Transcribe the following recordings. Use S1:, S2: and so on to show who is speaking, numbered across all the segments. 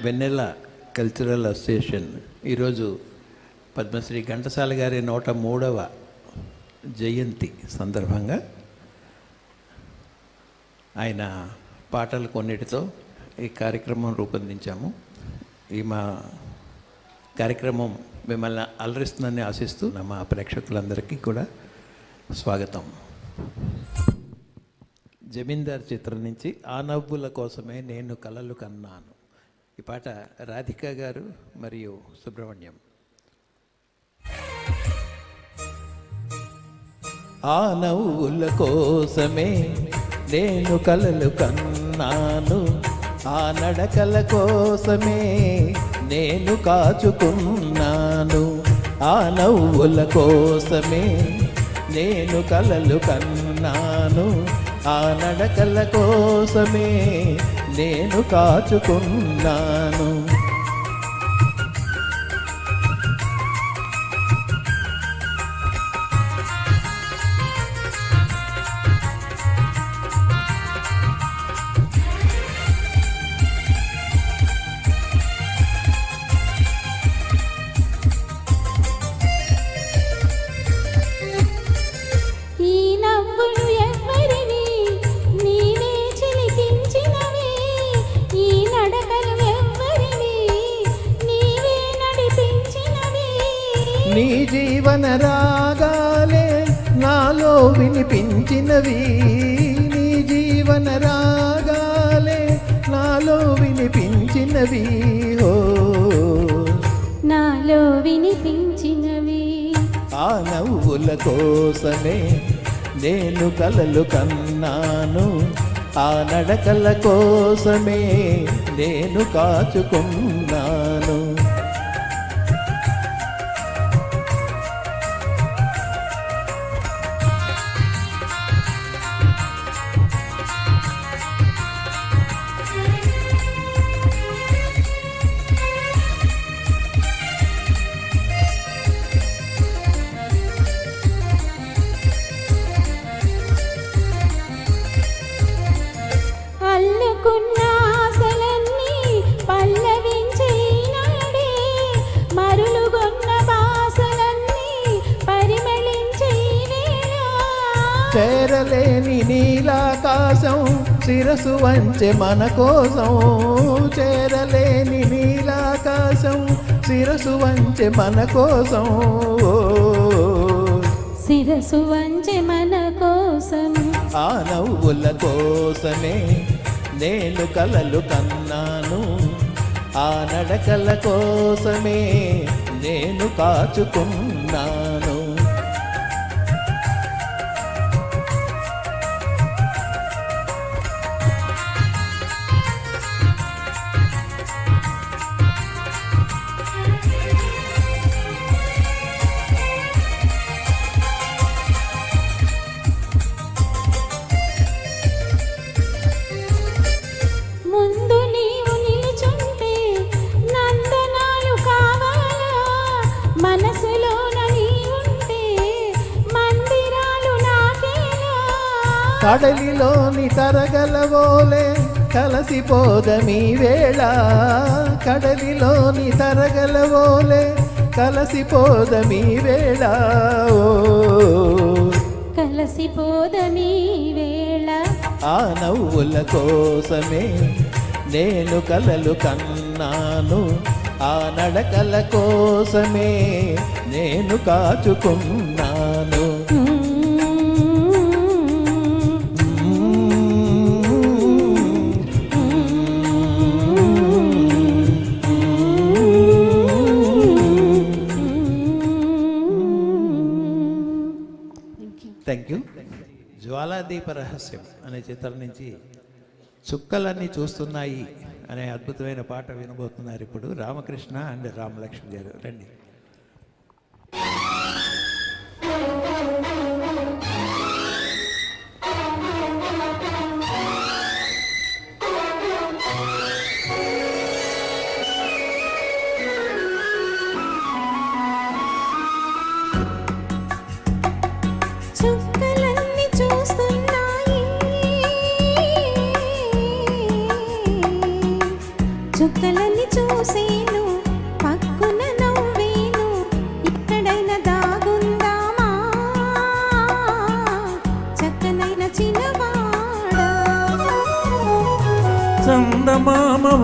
S1: వెన్నెల cultural association ఈరోజు పద్మశ్రీ ఘంటసాల గారి 103వ జయంతి సందర్భంగా ఆయన పాటలు కొన్నిటితో ఈ కార్యక్రమం రూపొందించాము. ఈ మా కార్యక్రమం మిమ్మల్ని అలరిస్తుందని ఆశిస్తూ మా ప్రేక్షకులందరికీ కూడా స్వాగతం. జమీందార్ చిత్రం నుంచి ఆ నవ్వుల కోసమే నేను కలలు కన్నాను. ఈ పాట రాధిక గారు మరియు సుబ్రహ్మణ్యం. ఆ నవ్వుల కోసమే నేను కలలు కన్నాను, ఆ నడకల కోసమే నేను కాచుకున్నాను. ఆ నవ్వుల కోసమే నేను కలలు కన్నాను, ఆ నడకల కోసమే నేను కాచుకున్నాను. నీ జీవన రాగాలే నాలో వినిపించినవి, నీ జీవన రాగాలే నాలో వినిపించినవి, ఓ
S2: నాలో వినిపించినవి.
S1: ఆ నవ్వుల కోసమే నేను కలలు కన్నాను, ఆ నడకల కోసమే నేను కాచుకున్నాను. చేరలేని నీలాకాశం శిరసు వంచె మన కోసం, చేరలేని నీలాకాశం శిరసు వంచె మన కోసం,
S2: శిరసు వంచె మన కోసం.
S1: ఆ నవ్వుల కోసమే నేను కలలు కన్నాను, ఆ నడకల కోసమే నేను కాచుకున్నాను. కడలిలోని తరగలవోలే కలసిపోదమీ వేళ, కడలిలోని తరగలవోలే కలసిపోదమీ వేళ,
S2: కలసిపోదమీ వేళ.
S1: ఆ నవ్వుల కోసమే నేను కలలు కన్నాను, ఆ నడకల కోసమే నేను కాచుకున్నాను. Thank you. జ్వాలాదీప రహస్యం అనే చిత్రం నుంచి చుక్కలన్నీ చూస్తున్నాయి అనే అద్భుతమైన పాట వినబోతున్నారు ఇప్పుడు రామకృష్ణ అండ్ రామలక్ష్మి గారు. రండి.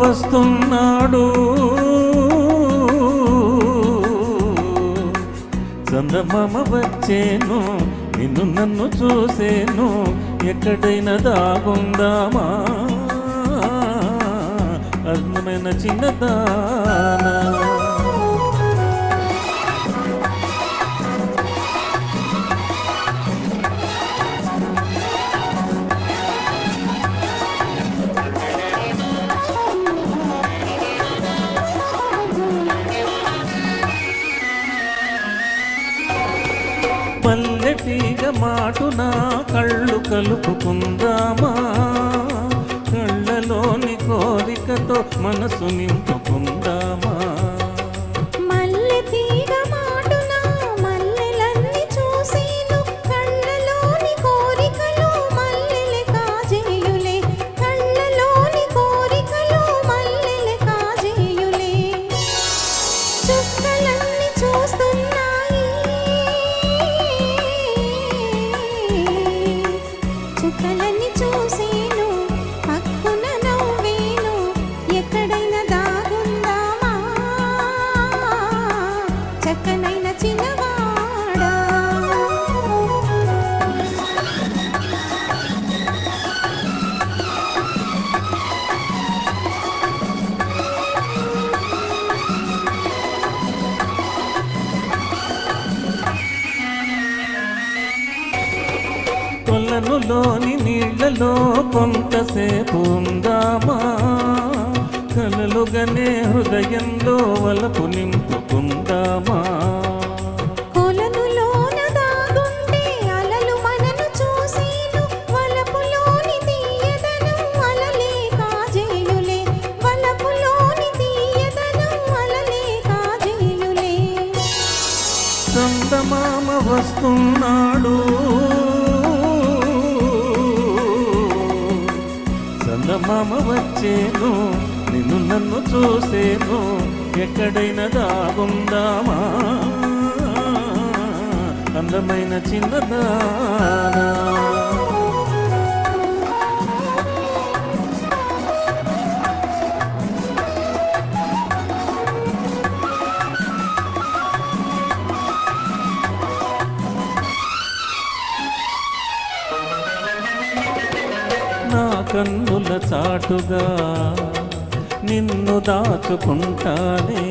S3: వస్తున్నాడు, చందమామ వచ్చేను, నిన్ను నన్ను చూసేను, ఎక్కడైనా దాగుందామా అందమైన చిన్నదానా. పల్లెటీగ మాటున కళ్ళు కలుపుకుందామా, కళ్ళలోని కోరికతో మనసు నింపుకుందామా.
S2: మల్లె తీగ మాటున మల్లెలన్నీ చూసేను, కళ్ళలోని కోరికలు మల్లెలే కాజేయులే, కళ్ళలోని కోరికలు మల్లెలే కాజేయులే. చుక్కలన్నీ చూస్తున్నాయి, చుక్కలన్నీ చూసేను, పక్కున నవ్వేను, ఎక్కడైనా దాగుందామా చక్కనైన చిన్నవాడా.
S3: కొలనులోని నీళ్లలో కొంతసేపు ఉందామా, కలలుగానే హృదయంలో వలపు నింపుకుందామా.
S2: కొలనులోన దాగుంటే అలలు మనను చూసేను, వలపులోని తీయదనం అలలే కాజేయులే, వలపులోని తీయదనం అలలే కాజేయులే.
S3: చందమామ వస్తున్నాడు, చందమామ వచ్చేను, నిన్ను నన్ను చూసేను, ఎక్కడైనా దాగుందామా అందమైన చిన్నదానా. నా కన్నుల చాటుగా నిన్ను దాచుకుంటానే,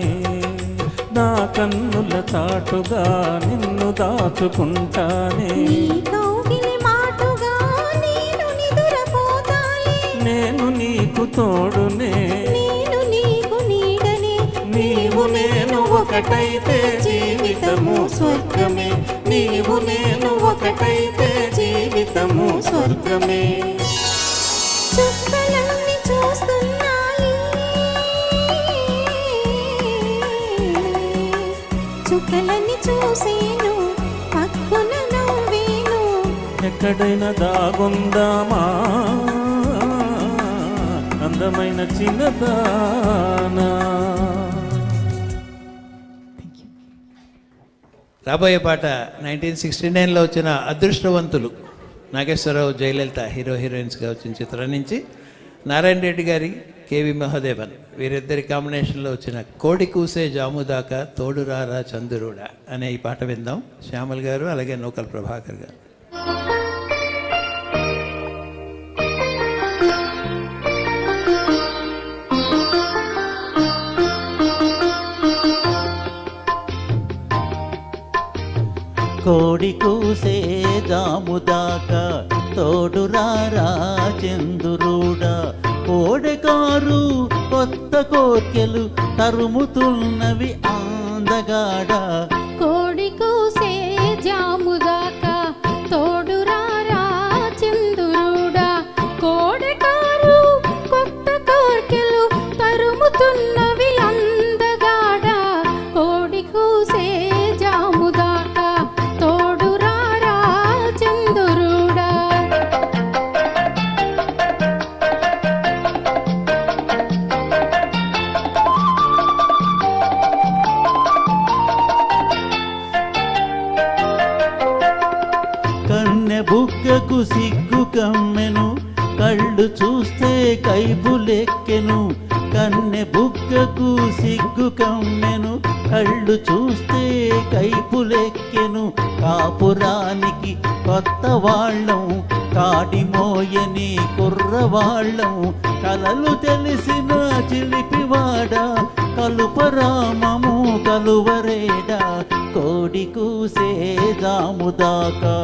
S3: నా కన్నుల చాటుగా నిన్ను దాచుకుంటానే.
S2: నీ కౌగిలి మాటుగా నేను నిదురపోతాలే,
S3: నేను నీకు తోడునే,
S2: నేను నీకు నీడనే,
S3: నీవు నేను ఒకటైతే జీవితము స్వర్గమే, నీవు నేను ఒకటైతే జీవితము స్వర్గమే.
S2: చుక్కలన్నీ చూస్తున్నాయి, చుక్కలన్నీ చూసేను, పక్కున నవ్వేను,
S3: ఎక్కడైనా దాగుందామా అందమైన చిన్నదానా.
S1: రాబోయే పాట 1969లో వచ్చిన అదృష్టవంతులు, నాగేశ్వరరావు జయలలిత హీరోయిన్స్గా వచ్చిన చిత్రం నుంచి నారాయణ రెడ్డి గారి కేవి మహాదేవన్ వీరిద్దరి కాంబినేషన్లో వచ్చిన కోడి కూసే జాముదాకా తోడురారా చంద్రుడా అనే ఈ పాట విందాం. శ్యామల్ గారు అలాగే నూకల్ ప్రభాకర్ గారు.
S4: కోడి కూసే జాముదాకా తోడురారా చంద్రుడా, కోడెకారు కొత్త కోర్కెలు తరుముతున్నవి అందగాడ.
S2: కోడి కూసే జాముదాకా తోడురారా చంద్రుడా, కోడెకారు కొత్త కోర్కెలు తరుముతున్నవి అందగాడ. కోడి కూసే జాముదాకా తోడురారా చంద్రుడా.
S4: కన్నె బుగ్గకు సిగ్గు కమ్మెను, కళ్ళు చూస్తే కైపులెక్కెను, కళ్ళు చూస్తే కైపులెక్కెను కాపురానికి కొత్త వాళ్ళం, కాడిమోయని కుర్రవాళ్ళం, కలలు తెలిసిన చిలిపివాడ కలుపరామము కలువరేడా, కోడి కూసే జాముదాకా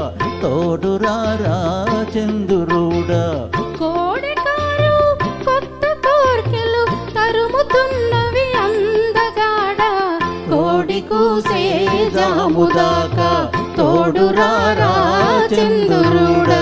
S4: తోడురారా చందురుడా.
S2: కోడెకారు కొత్త కోర్కెలు తరుముతున్నవి అందగాడ, కోడి కూసే జాముదాకా తోడురారా చందురుడా.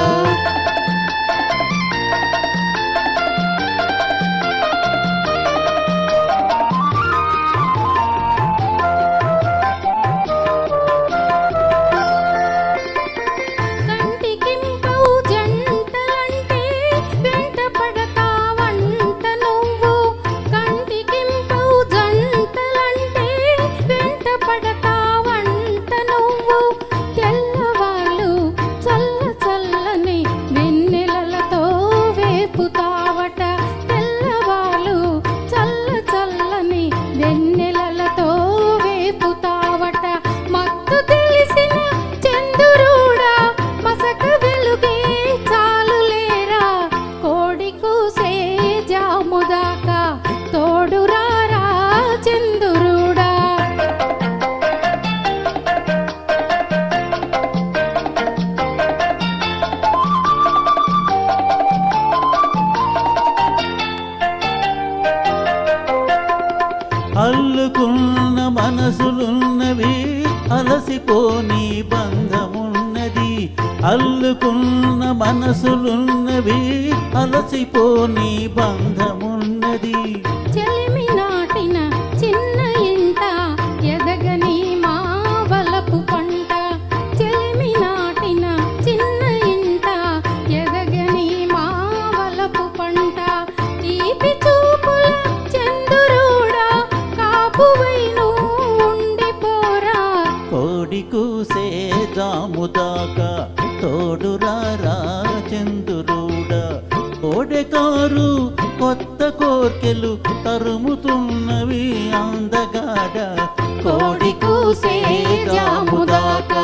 S4: అల్లుకున్న మనసులున్నవి అలసిపోని బంధమున్నది, అల్లుకున్న మనసులున్నవి అలసిపోని బంధమున్నది.
S2: చెలిమి నాటిన చిన్న ఇంట ఎదగని మా వలపు పంట, చెలిమి నాటిన చిన్న ఇంట ఎదగని మా వలపు పంట, ఈపి చూపుల చందురుడా కాపువైను ఉండిపోరా,
S4: కోడి కూసే జాముదాకా తోడురారా చందురుడా. కోడెకారు కొత్త కోర్కెలు తరుముతున్నవి అందగాడ,
S2: కోడి కూసే జాముదాకా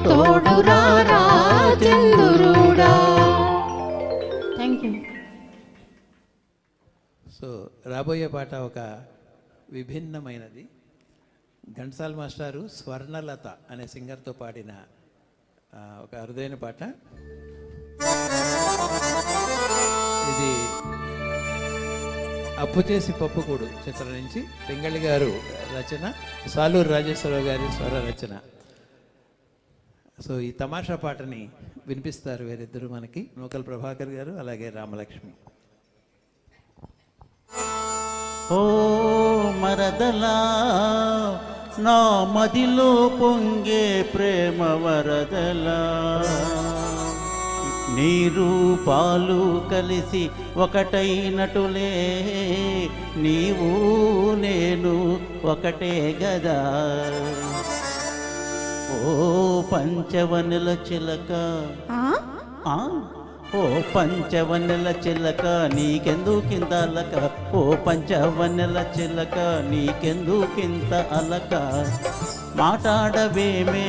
S2: తోడురారా చందురుడా. Thank you.
S1: సో రాబోయే పాట ఒక విభిన్నమైనది. ఘంటసాల మాస్టారు స్వర్ణలత అనే సింగర్తో పాడిన ఒక అరుదైన పాట ఇది. అప్పు చేసి పప్పుకూడు చిత్రం నుంచి పింగళి గారు రచన, సాలూరు రాజేశ్వరరావు గారి స్వర రచన. సో ఈ తమాషా పాటని వినిపిస్తారు వీరిద్దరు మనకి, నూకల్ ప్రభాకర్ గారు అలాగే రామలక్ష్మి.
S4: ఓ మరదలా నా మదిలో పొంగే ప్రేమ వరదలా, నీరు పాలు కలిసి ఒకటైనటులే నీవు నేను ఒకటే గదా. ఓ పంచవనుల చిలక, ఓ పంచవన్నెల చిలక నీకెందుకింత అలక, ఓ పంచవన్నెల చిలక నీకెందుకింత అలక. మాట్లాడవేమే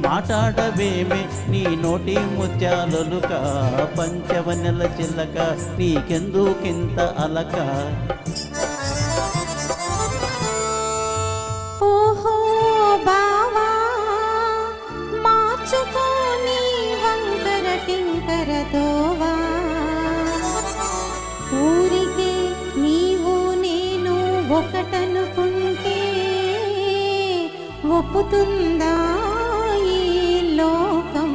S4: మాట్లాడవేమే నీ నోటి ముత్యాలొలుక, పంచవన్నెల చిలక నీకెందుకింత అలక.
S2: ఓహో బావా మార్చుకోని వంకర టింకర దోవా, ఊరికే నీవు నేను ఒకటనుకుంటే ఒప్పుతుందా ఈ లోకం.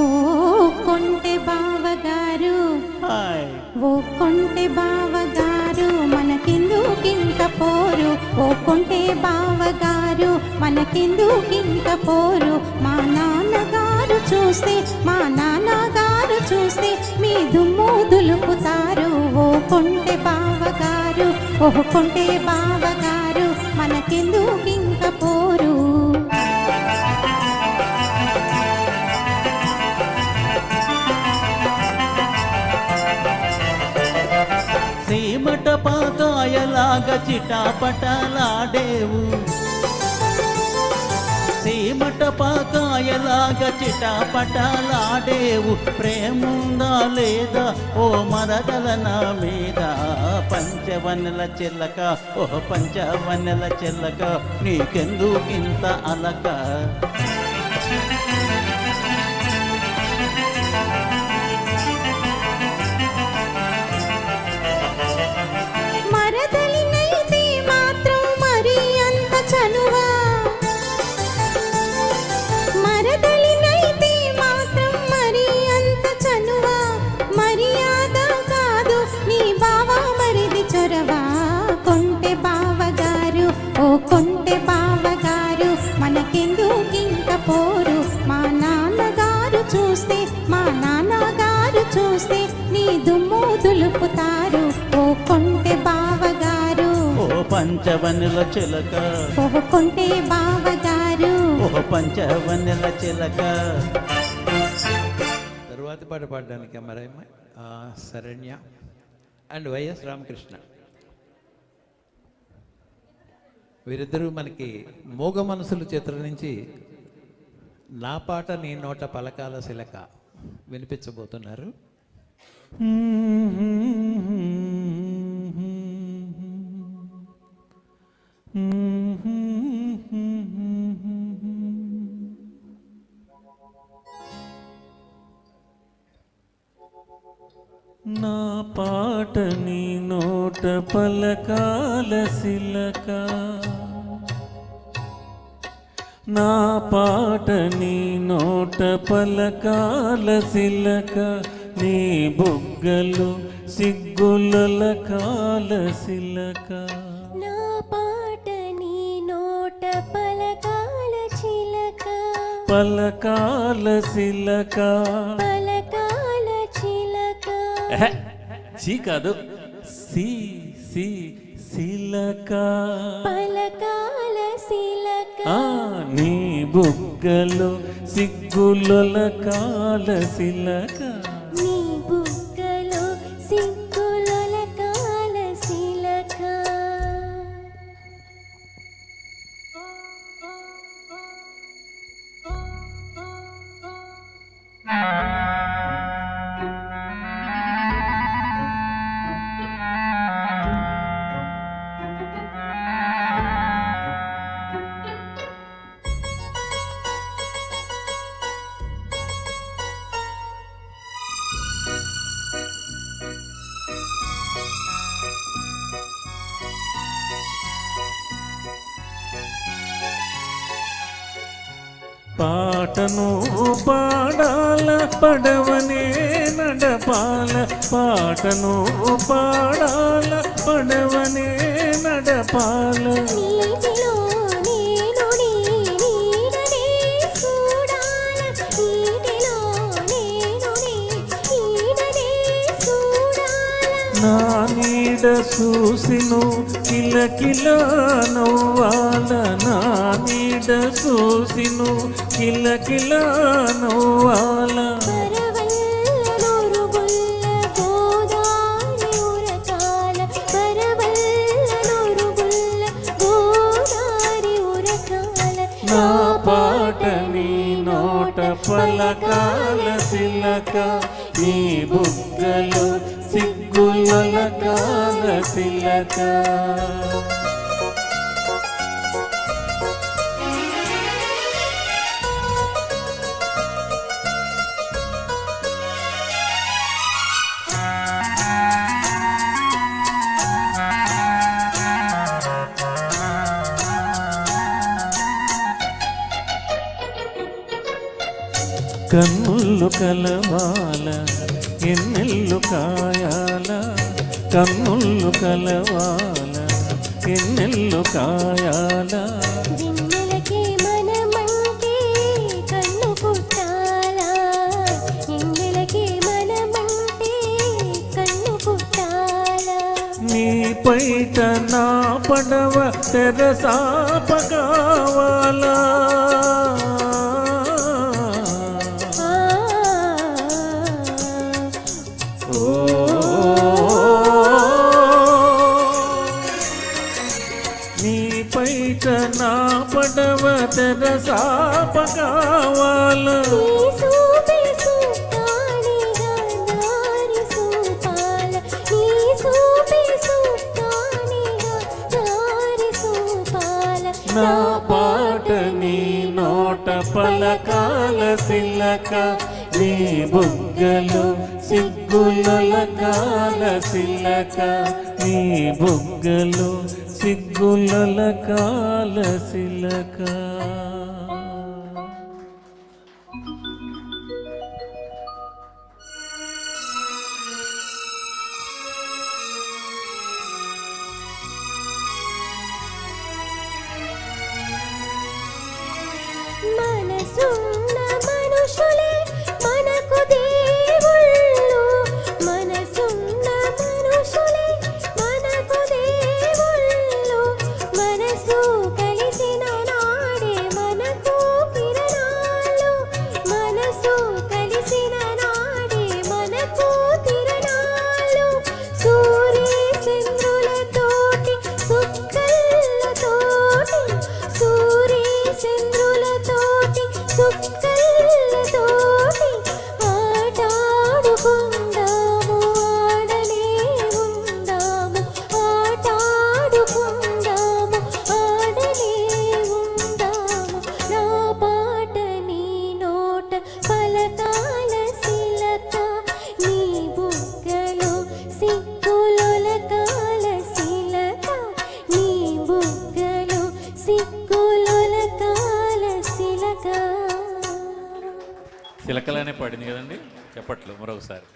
S2: ఓ కొంటె బావగారు, ఓ కొంటె బావగారు మనకెందుకింత పోరు, ఓ కొంటె బావగారు మనకెందుకింత పోరు. మా నాన్నగారు చూస్తే మా నాన్నగారు చూస్తే మీ దుమ్ము దులుపుతారు. ఓ కొంటె బావగారు, ఓ కొంటె బావగారు మనకెందుకింత పోరు.
S4: సీమట పాక కాయలాగా చిటాపటలాడేవు సీమటపాకాయలాగా చిటాపటలాడేవు ప్రేముందా లేదా ఓ మరదల నా మీద పంచవన్నెల చిల్లక ఓ పంచవన్నెల చిల్లక నీకెందుకింత అలక
S2: మరదలినైతే మాత్రం మరి అంత చనువా మరదలినైతే మాత్రం మరి అంత చనువా మర్యాద కాదు నీ బావ మరిది చొరవా కొంటె బావగారు ఓ కొంటె బావగారు మనకెందుకింక పోరు మా నాన్నగారు చూస్తే నీ దుమ్ము దులుపుతారు ఓ కొంటె బావగారు
S4: ఓ పంచవన్నెల చిలక
S2: ఓ కొంటె బావగారు
S4: ఓ పంచవన్నెల చిలక
S1: తరువాతి పాట పాడడానికి అమరమ్మ శరణ్య అండ్ వైఎస్ రామకృష్ణ వీరిద్దరూ మనకి మోగ మనసులు చిత్రం నుంచి నా పాట నీ నోట పలకాల శిలక వినిపించబోతున్నారు.
S3: నా పాట నీ నోట పలకాల శిలక నా పాట నీ నోట పలకాల శిలక నీ బుగ్గలు సిగ్గుల కాల శిలక
S5: నా పాట నీ నోట పలకాల చిలక
S3: పలకాల శిలక
S5: పలకాల చిలక
S3: చీ కాదు సి సి శిలక
S5: పలకాల శిలక
S3: నీ బుగ్గలు సిగ్గుల కాల శిలక
S5: నీ బుగ్గలో సిగ్గుల కాల శిలక
S3: పాటను పాడాల పడవనే నడపాల పాటను పాడాల పడవనే నడపాల
S5: నీటిలో నేను నీ నీడనే చూడాల నీటిలో నేను నీ నీడనే చూడాల
S3: నా నీడ చూసిను కిలకిల నవ్వాల నా నీడ చూసిను కిలకిల నవ్వాల
S5: పరవల్ల నోరుగుల్ల గోదారి ఉరకాల పరవల్ల నోరుగుల్ల గోదారి ఉరకాల
S3: నా పాట నీ నోట పలకాల శిలక నీ బుగ్గలు సిగ్గుల కాల శిలక కన్నుళ్ళు కలవాల ఎన్నెల్లు కాయాల కన్నుళ్ళు కలవాల ఎన్నెల్లు కాయాల
S5: జిన్నెలకి మనమంటే కన్ను పుట్టాలా జిన్నెలకి మనమంటే కన్ను పుట్టాలా
S3: నీ పైట నా పడవ తెరసాప కావాలా పైట నా పడవ తెరసాప కావాలా
S5: నీ సూపే సూక్తానిగా దారి సూపాల నీ సూపే సూక్తానిగా దారి సూపాల
S3: నా పాట నీ నోట పలకాల సిలక నీ బుగ్గలు సిగ్గులొలకాల సిలక నీ బుగ్గలు సిగ్గులొలకాల సిలక
S5: మనసున్న మనుషులే మనకు దేవుళ్ళు మనసున్న మనుషులే మనకు దేవుళ్ళు మనసు కలిసిన నాడే మనకు కిరణాలు మనసు కలిసిన నాడే మనకు కిరణాలు సూర్య చంద్రులతోటి సుక్కలతోటి సూర్య చంద్రులతోటి సుక్కలతోటి ఆటాడుకుందాము ఆడనే ఉందాము ఆటాడుకుందాము ఆడనే ఉందాము నా పాట నీ నోట పలకాల సిలక నీ బుగ్గలో సిగ్గులొలకాల సిలక నీ బుగ్గలో సిగ్గులొలకాల సిలక
S3: చిలకలానే పాడింది కదండి చెప్పట్లు మరొకసారి